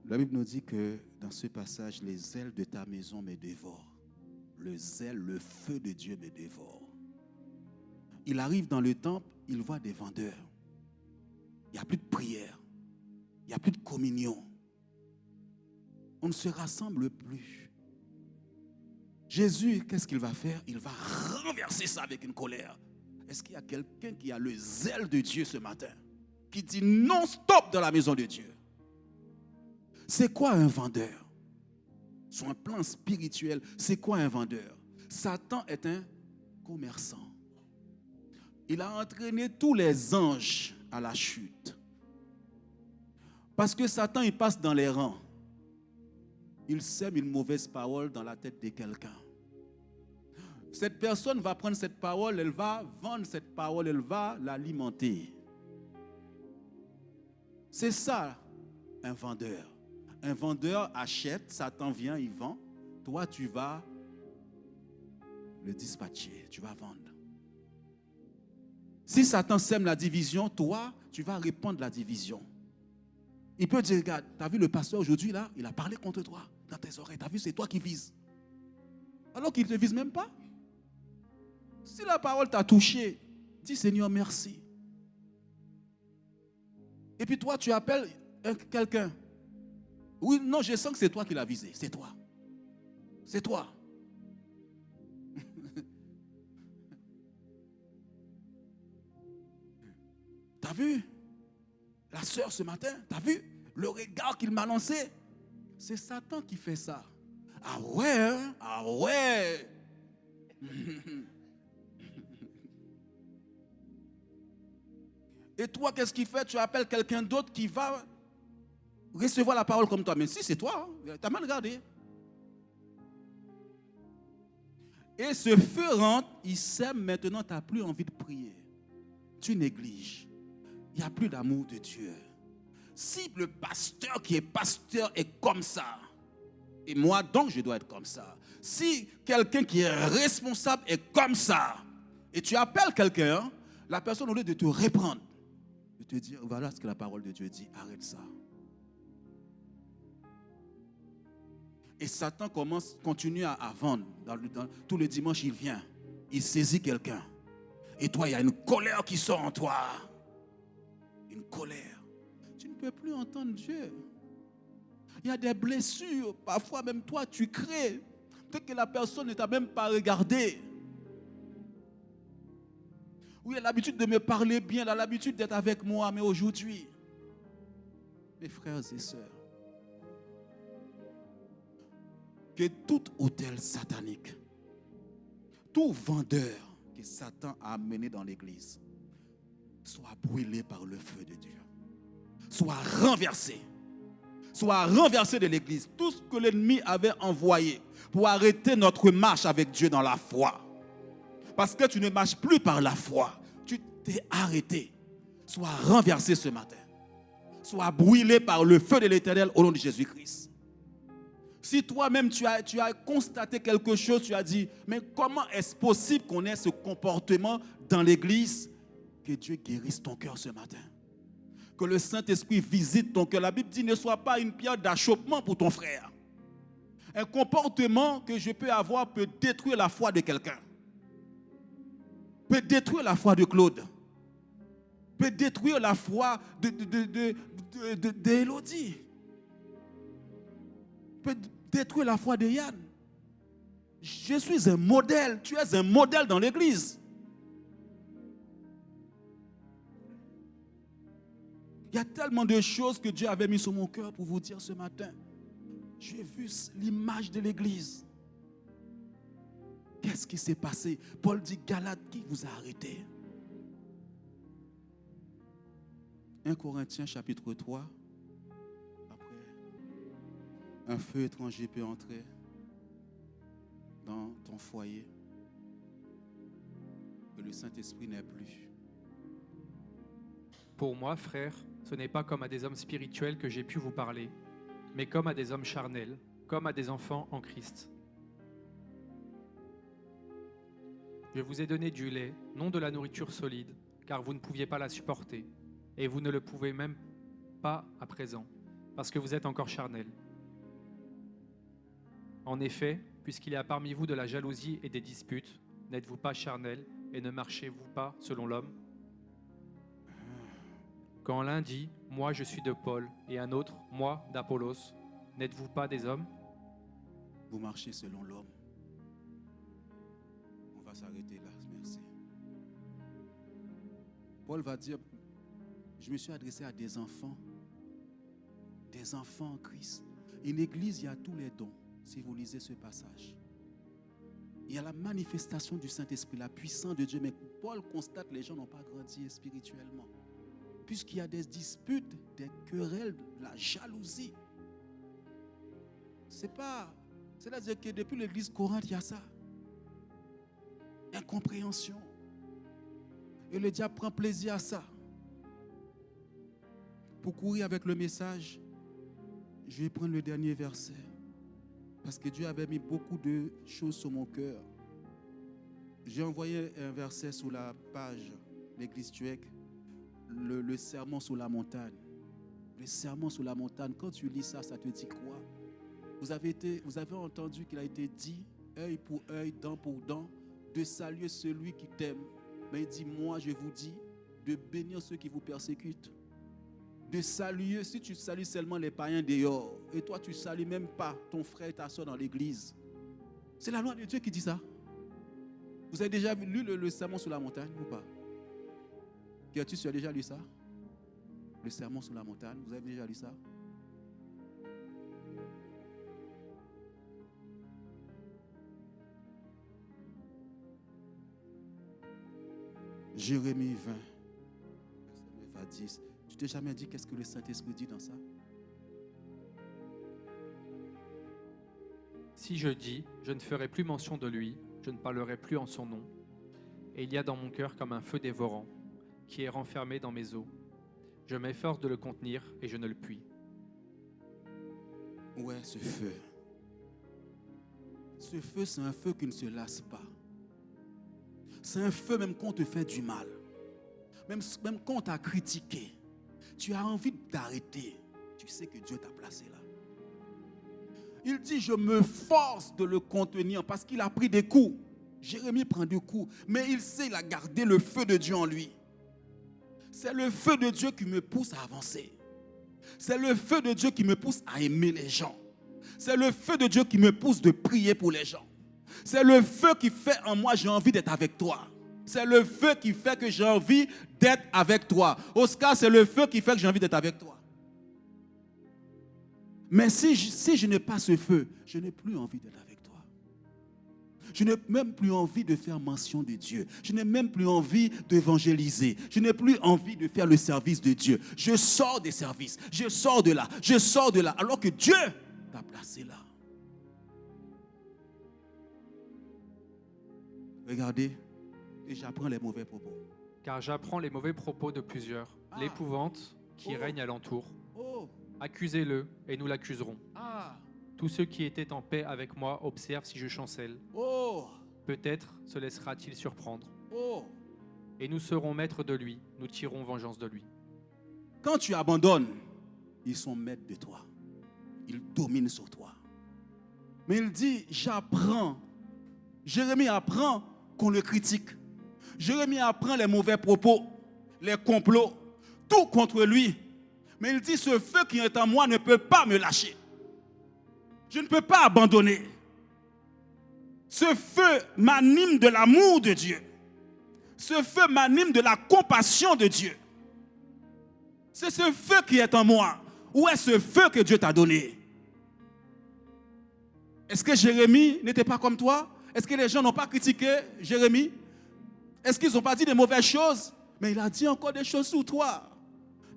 S1: La Bible nous dit que dans ce passage, les ailes de ta maison me dévorent. Le zèle, le feu de Dieu me dévore. Il arrive dans le temple, il voit des vendeurs. Il n'y a plus de prière. Il n'y a plus de communion. On ne se rassemble plus. Jésus, qu'est-ce qu'il va faire? Il va renverser ça avec une colère. Est-ce qu'il y a quelqu'un qui a le zèle de Dieu ce matin? Qui dit non, stop dans la maison de Dieu? C'est quoi un vendeur? Sur un plan spirituel, c'est quoi un vendeur? Satan est un commerçant. Il a entraîné tous les anges à la chute. Parce que Satan, il passe dans les rangs. Il sème une mauvaise parole dans la tête de quelqu'un. Cette personne va prendre cette parole, elle va vendre cette parole, elle va l'alimenter. C'est ça, un vendeur. Un vendeur achète, Satan vient, il vend. Toi, tu vas le dispatcher, tu vas vendre. Si Satan sème la division, toi, tu vas répandre la division. Il peut dire, regarde, tu as vu le pasteur aujourd'hui, là, il a parlé contre toi dans tes oreilles. Tu as vu, c'est toi qui vises. Alors qu'il ne te vise même pas. Si la parole t'a touché, dis Seigneur, merci. Et puis toi, tu appelles quelqu'un. Oui, non, je sens que c'est toi qui l'as visé. C'est toi. C'est toi. T'as vu la sœur ce matin? T'as vu le regard qu'il m'a lancé? C'est Satan qui fait ça. Ah ouais, hein? Ah ouais. Et toi, qu'est-ce qu'il fait? Tu appelles quelqu'un d'autre qui va recevoir la parole comme toi. Mais si, c'est toi, hein? T'as mal regardé. Et ce feu rentre, il sème maintenant, tu n'as plus envie de prier. Tu négliges. Il n'y a plus d'amour de Dieu. Si le pasteur qui est pasteur est comme ça, et moi donc je dois être comme ça. Si quelqu'un qui est responsable est comme ça, et tu appelles quelqu'un, la personne au lieu de te reprendre, de te dire voilà ce que la parole de Dieu dit, arrête ça. Et Satan continue à vendre. Tout le dimanche, il vient. Il saisit quelqu'un. Et toi, il y a une colère qui sort en toi. Une colère. Tu ne peux plus entendre Dieu. Il y a des blessures. Parfois, même toi, tu crées. Peut-être que la personne ne t'a même pas regardé. Oui, elle a l'habitude de me parler bien. Elle a l'habitude d'être avec moi. Mais aujourd'hui, mes frères et sœurs, que tout autel satanique, tout vendeur que Satan a amené dans l'église, soit brûlé par le feu de Dieu, soit renversé de l'église. Tout ce que l'ennemi avait envoyé pour arrêter notre marche avec Dieu dans la foi, parce que tu ne marches plus par la foi, tu t'es arrêté, soit renversé ce matin, soit brûlé par le feu de l'Éternel au nom de Jésus-Christ. Si toi-même tu as constaté quelque chose, tu as dit, mais comment est-ce possible qu'on ait ce comportement dans l'église? Que Dieu guérisse ton cœur ce matin. Que le Saint-Esprit visite ton cœur. La Bible dit, ne sois pas une pierre d'achoppement pour ton frère. Un comportement que je peux avoir peut détruire la foi de quelqu'un. Peut détruire la foi de Claude. Peut détruire la foi d'Élodie. Peut détruire la foi de Yann. Je suis un modèle. Tu es un modèle dans l'église. Il y a tellement de choses que Dieu avait mis sur mon cœur pour vous dire ce matin. J'ai vu l'image de l'église. Qu'est-ce qui s'est passé? Paul dit, Galate, qui vous a arrêté? 1 Corinthiens chapitre 3. Un feu étranger peut entrer dans ton foyer et le Saint-Esprit n'est plus.
S2: Pour moi, frère, ce n'est pas comme à des hommes spirituels que j'ai pu vous parler, mais comme à des hommes charnels, comme à des enfants en Christ. Je vous ai donné du lait, non de la nourriture solide, car vous ne pouviez pas la supporter, et vous ne le pouvez même pas à présent, parce que vous êtes encore charnels. En effet, puisqu'il y a parmi vous de la jalousie et des disputes, n'êtes-vous pas charnels et ne marchez-vous pas selon l'homme? Quand l'un dit « Moi je suis de Paul » et un autre « Moi d'Apollos », n'êtes-vous pas des hommes?
S1: Vous marchez selon l'homme. On va s'arrêter là, merci. Paul va dire, je me suis adressé à des enfants en Christ. Une église, il y a tous les dons. Si vous lisez ce passage, il y a la manifestation du Saint-Esprit, la puissance de Dieu. Mais Paul constate que les gens n'ont pas grandi spirituellement. Puisqu'il y a des disputes, des querelles, la jalousie. C'est-à-dire que depuis l'église Corinthe, il y a ça. Incompréhension. Et le diable prend plaisir à ça. Pour courir avec le message, je vais prendre le dernier verset. Parce que Dieu avait mis beaucoup de choses sur mon cœur. J'ai envoyé un verset sous la page, l'église tchèque, le sermon sur la montagne. Le sermon sur la montagne, quand tu lis ça, ça te dit quoi? Vous avez entendu qu'il a été dit, œil pour œil, dent pour dent, de saluer celui qui t'aime. Mais il dit, moi je vous dis, de bénir ceux qui vous persécutent. de saluer, si tu salues seulement les païens dehors, et toi tu ne salues même pas ton frère et ta soeur dans l'église. C'est la loi de Dieu qui dit ça. Vous avez déjà lu le sermon sur la montagne ou pas? Gertrude, tu as déjà lu ça? Le sermon sur la montagne, vous avez déjà lu ça? Jérémie 20, verset 9 à 10. Tu t'es jamais dit qu'est-ce que le Saint-Esprit dit dans ça?
S2: Si je dis, je ne ferai plus mention de lui, je ne parlerai plus en son nom. Et il y a dans mon cœur comme un feu dévorant, qui est renfermé dans mes os. Je m'efforce de le contenir et je ne le puis.
S1: Ouais, ce feu. Ce feu, c'est un feu qui ne se lasse pas. C'est un feu même quand on te fait du mal. Même quand on t'a critiqué. Tu as envie d'arrêter. Tu sais que Dieu t'a placé là. Il dit, je me force de le contenir parce qu'il a pris des coups. Jérémie prend des coups. Mais il sait, il a gardé le feu de Dieu en lui. C'est le feu de Dieu qui me pousse à avancer. C'est le feu de Dieu qui me pousse à aimer les gens. C'est le feu de Dieu qui me pousse de prier pour les gens. C'est le feu qui fait en moi, j'ai envie d'être avec toi. C'est le feu qui fait que j'ai envie d'être avec toi. Oscar, c'est le feu qui fait que j'ai envie d'être avec toi. Mais si je n'ai pas ce feu, je n'ai plus envie d'être avec toi. Je n'ai même plus envie de faire mention de Dieu. Je n'ai même plus envie d'évangéliser. Je n'ai plus envie de faire le service de Dieu. Je sors des services. Je sors de là. Je sors de là. Alors que Dieu t'a placé là. Regardez, et j'apprends les mauvais propos.
S2: Car j'apprends les mauvais propos de plusieurs, l'épouvante qui règne alentour. Accusez-le et nous l'accuserons. Tous ceux qui étaient en paix avec moi observent si je chancelle. Peut-être se laissera-t-il surprendre. Et nous serons maîtres de lui, nous tirerons vengeance de lui.
S1: Quand tu abandonnes, ils sont maîtres de toi. Ils dominent sur toi. Mais il dit, j'apprends. Jérémie apprend qu'on le critique. Jérémie apprend les mauvais propos, les complots, tout contre lui. Mais il dit, ce feu qui est en moi ne peut pas me lâcher. Je ne peux pas abandonner. Ce feu m'anime de l'amour de Dieu. Ce feu m'anime de la compassion de Dieu. C'est ce feu qui est en moi. Où est ce feu que Dieu t'a donné? Est-ce que Jérémie n'était pas comme toi? Est-ce que les gens n'ont pas critiqué Jérémie? Est-ce qu'ils n'ont pas dit des mauvaises choses? Mais il a dit encore des choses sur toi.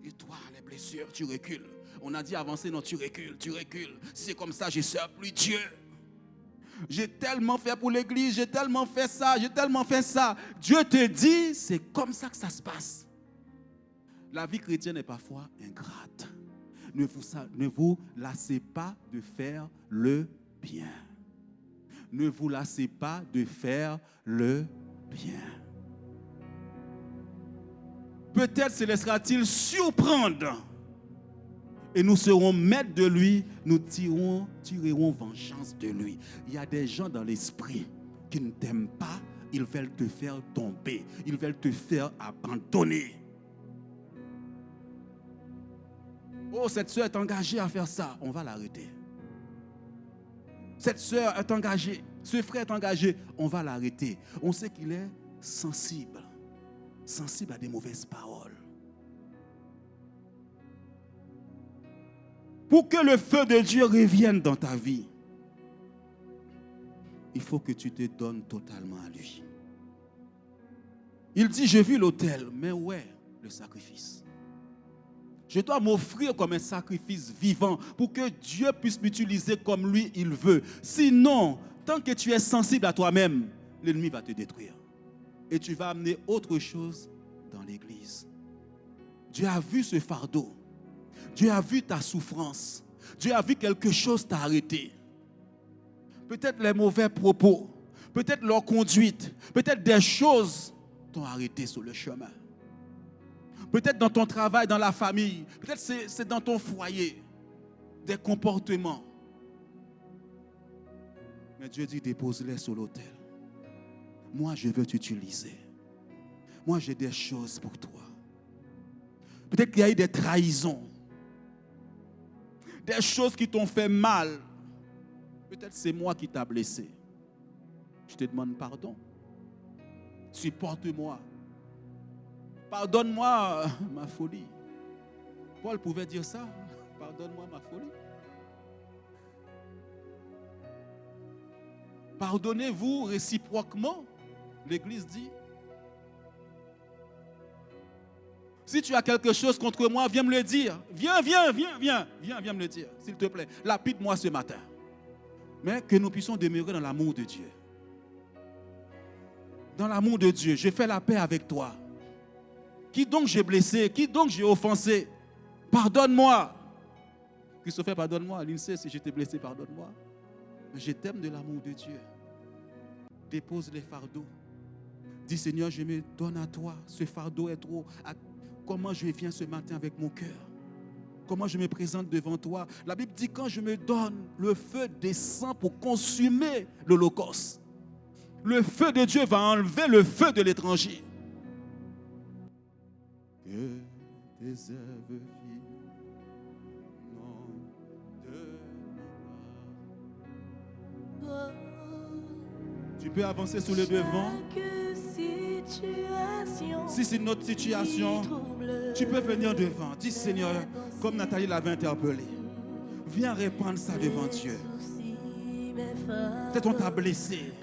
S1: Et toi, les blessures, tu recules. On a dit avancer, non, tu recules, tu recules. Si c'est comme ça, je ne sers plus Dieu. J'ai tellement fait pour l'église, j'ai tellement fait ça, j'ai tellement fait ça. Dieu te dit, c'est comme ça que ça se passe. La vie chrétienne est parfois ingrate. Ne vous lassez pas de faire le bien. Ne vous lassez pas de faire le bien. Peut-être se laissera-t-il surprendre. Et nous serons maîtres de lui. Nous tirerons vengeance de lui. Il y a des gens dans l'esprit qui ne t'aiment pas. Ils veulent te faire tomber. Ils veulent te faire abandonner. Oh, cette soeur est engagée à faire ça. On va l'arrêter. Cette soeur est engagée. Ce frère est engagé. On va l'arrêter. On sait qu'il est sensible. Sensible à des mauvaises paroles. Pour que le feu de Dieu revienne dans ta vie, il faut que tu te donnes totalement à lui. Il dit, je vis l'autel, mais où est le sacrifice? Je dois m'offrir comme un sacrifice vivant pour que Dieu puisse m'utiliser comme lui, il veut. Sinon, tant que tu es sensible à toi-même, l'ennemi va te détruire. Et tu vas amener autre chose dans l'église. Dieu a vu ce fardeau. Dieu a vu ta souffrance. Dieu a vu quelque chose t'a arrêté. Peut-être les mauvais propos, peut-être leur conduite, peut-être des choses t'ont arrêté sur le chemin. Peut-être dans ton travail, dans la famille, peut-être c'est dans ton foyer, des comportements. Mais Dieu dit, dépose-les sur l'autel. Moi, je veux t'utiliser. Moi, j'ai des choses pour toi. Peut-être qu'il y a eu des trahisons. Des choses qui t'ont fait mal. Peut-être c'est moi qui t'ai blessé. Je te demande pardon. Supporte-moi. Pardonne-moi ma folie. Paul pouvait dire ça. Pardonne-moi ma folie. Pardonnez-vous réciproquement. L'Église dit. Si tu as quelque chose contre moi, viens me le dire. Viens me le dire, s'il te plaît. Lapide-moi ce matin. Mais que nous puissions demeurer dans l'amour de Dieu. Dans l'amour de Dieu, je fais la paix avec toi. Qui donc j'ai blessé? Qui donc j'ai offensé? Pardonne-moi. Christopher, pardonne-moi. Lindsay, si je t'ai blessé, pardonne-moi. Mais je t'aime de l'amour de Dieu. Dépose les fardeaux. Dis, Seigneur, je me donne à toi. Ce fardeau est trop. Comment je viens ce matin avec mon cœur? Comment je me présente devant toi? La Bible dit, quand je me donne, le feu descend pour consumer l'holocauste. Le feu de Dieu va enlever le feu de l'étranger. Que tes œuvres vivent, non de ma. Tu peux avancer sur le devant. Si c'est notre situation, tu peux venir devant. Dis, Seigneur, comme Nathalie l'avait interpellé, viens répandre ça devant Dieu. Peut-être on t'a blessé.